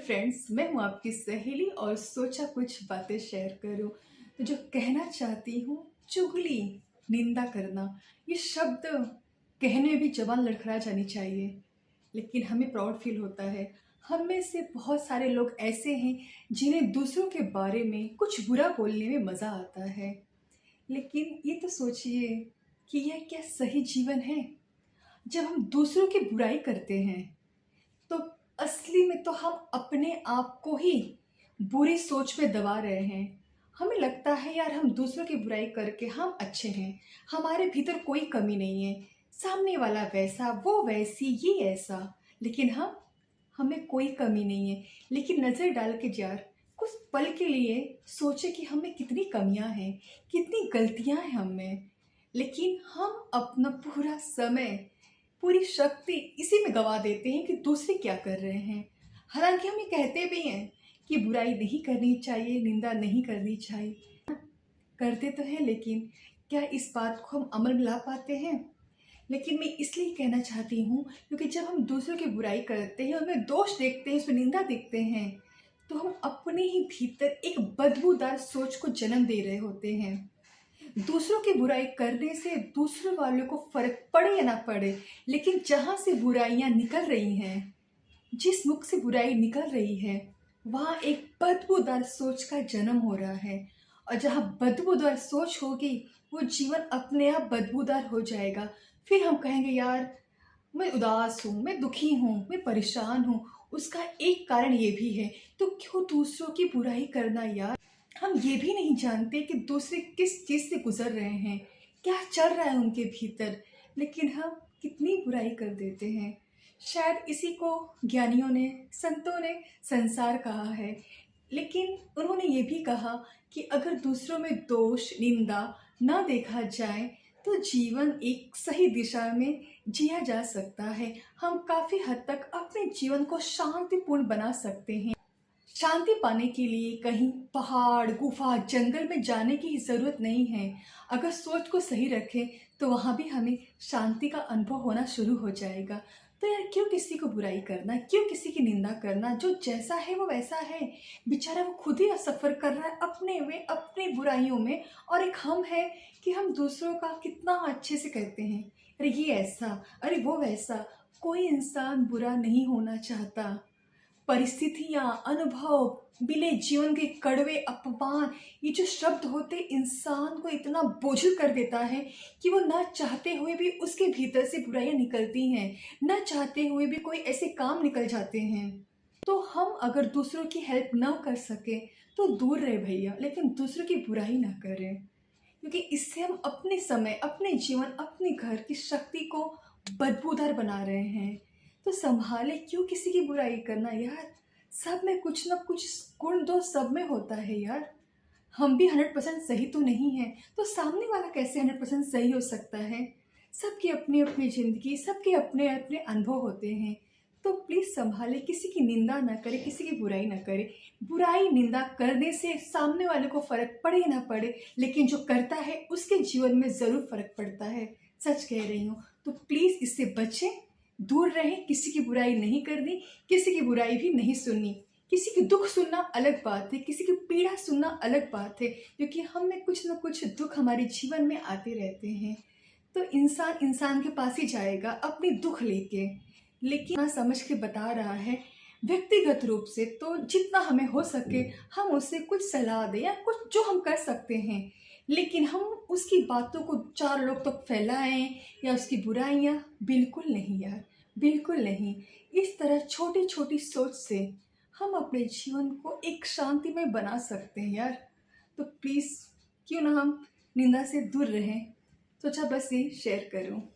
Friends, मैं हूँ आपकी सहेली और सोचा कुछ बातें शेयर करूँ। तो जो कहना चाहती हूँ, चुगली, निंदा करना, ये शब्द कहने में भी जबान लड़खड़ा जानी चाहिए, लेकिन हमें प्राउड फील होता है। हम में से बहुत सारे लोग ऐसे हैं जिन्हें दूसरों के बारे में कुछ बुरा बोलने में मज़ा आता है। लेकिन ये तो सोचिए कि यह क्या सही जीवन है? जब हम दूसरों की बुराई करते हैं तो असली में तो हम अपने आप को ही बुरी सोच में दबा रहे हैं। हमें लगता है यार हम दूसरों की बुराई करके हम अच्छे हैं, हमारे भीतर कोई कमी नहीं है, सामने वाला वैसा, वो वैसी, ये ऐसा, लेकिन हमें कोई कमी नहीं है। लेकिन नज़र डाल के यार कुछ पल के लिए सोचे कि हमें कितनी कमियां हैं, कितनी गलतियां हैं हम में, लेकिन हम अपना पूरा समय, पूरी शक्ति इसी में गवा देते हैं कि दूसरे क्या कर रहे हैं। हालांकि हम ये कहते भी हैं कि बुराई नहीं करनी चाहिए, निंदा नहीं करनी चाहिए, करते तो हैं, लेकिन क्या इस बात को हम अमल में ला पाते हैं? लेकिन मैं इसलिए कहना चाहती हूँ क्योंकि जब हम दूसरों की बुराई करते हैं, उनमें दोष देखते हैं, उसमें निंदा देखते हैं, तो हम अपने ही भीतर एक बदबूदार सोच को जन्म दे रहे होते हैं। दूसरों की बुराई करने से दूसरों वालों को फर्क पड़े या ना पड़े, लेकिन जहाँ से बुराइयाँ निकल रही हैं, जिस मुख से बुराई निकल रही है, वहाँ एक बदबूदार सोच का जन्म हो रहा है। और जहाँ बदबूदार सोच होगी, वो जीवन अपने आप बदबूदार हो जाएगा। फिर हम कहेंगे यार मैं उदास हूँ, मैं दुखी हूँ, मैं परेशान हूँ। उसका एक कारण ये भी है, तो क्यों दूसरों की बुराई करना यार? हम ये भी नहीं जानते कि दूसरे किस चीज़ से गुजर रहे हैं, क्या चल रहा है उनके भीतर, लेकिन हम कितनी बुराई कर देते हैं। शायद इसी को ज्ञानियों ने, संतों ने संसार कहा है। लेकिन उन्होंने ये भी कहा कि अगर दूसरों में दोष, निंदा ना देखा जाए तो जीवन एक सही दिशा में जिया जा सकता है। हम काफ़ी हद तक अपने जीवन को शांतिपूर्ण बना सकते हैं। शांति पाने के लिए कहीं पहाड़, गुफा, जंगल में जाने की ज़रूरत नहीं है। अगर सोच को सही रखें तो वहाँ भी हमें शांति का अनुभव होना शुरू हो जाएगा। तो यार क्यों किसी को बुराई करना, क्यों किसी की निंदा करना? जो जैसा है वो वैसा है, बेचारा वो खुद ही सफ़र कर रहा है अपने में, अपनी बुराइयों में। और एक हम है कि हम दूसरों का कितना अच्छे से कहते हैं, अरे ये ऐसा, अरे वो वैसा। कोई इंसान बुरा नहीं होना चाहता। परिस्थितियाँ, अनुभव, मिले जीवन के कड़वे अपमान, ये जो शब्द होते इंसान को इतना बोझिल कर देता है कि वो ना चाहते हुए भी उसके भीतर से बुराइयां निकलती हैं, ना चाहते हुए भी कोई ऐसे काम निकल जाते हैं। तो हम अगर दूसरों की हेल्प ना कर सके तो दूर रहे भैया, लेकिन दूसरों की बुराई ना करें, क्योंकि इससे हम अपने समय, अपने जीवन, अपने घर की शक्ति को बदबूदार बना रहे हैं। तो संभाले क्यों किसी की बुराई करना यार? सब में कुछ ना कुछ गुण दोष सब में होता है यार। हम भी 100% सही तो नहीं है, तो सामने वाला कैसे 100% सही हो सकता है? सबकी अपनी अपनी ज़िंदगी, सबके अपने अपने अनुभव होते हैं। तो प्लीज़ संभाले, किसी की निंदा ना करे, किसी की बुराई ना करे। बुराई, निंदा करने से सामने वाले को फ़र्क पड़े ना पड़े, लेकिन जो करता है उसके जीवन में ज़रूर फ़र्क पड़ता है। सच कह रही हूँ। तो प्लीज़ इससे बचें, दूर रहें, किसी की बुराई नहीं करनी, किसी की बुराई भी नहीं सुननी। किसी की दुख सुनना अलग बात है, किसी की पीड़ा सुनना अलग बात है, क्योंकि हम में कुछ ना कुछ दुख हमारे जीवन में आते रहते हैं। तो इंसान इंसान के पास ही जाएगा अपनी दुख लेके, लेकिन ना समझ के बता रहा है व्यक्तिगत रूप से। तो जितना हमें हो सके हम उससे कुछ सलाह दें या कुछ जो हम कर सकते हैं, लेकिन हम उसकी बातों को चार लोग तक फैलाएं या उसकी बुराइयां, बिल्कुल नहीं यार, बिल्कुल नहीं। इस तरह छोटी छोटी सोच से हम अपने जीवन को एक शांति में बना सकते हैं यार। तो प्लीज़ क्यों ना हम निंदा से दूर रहें। सोचा बस ये शेयर करूं।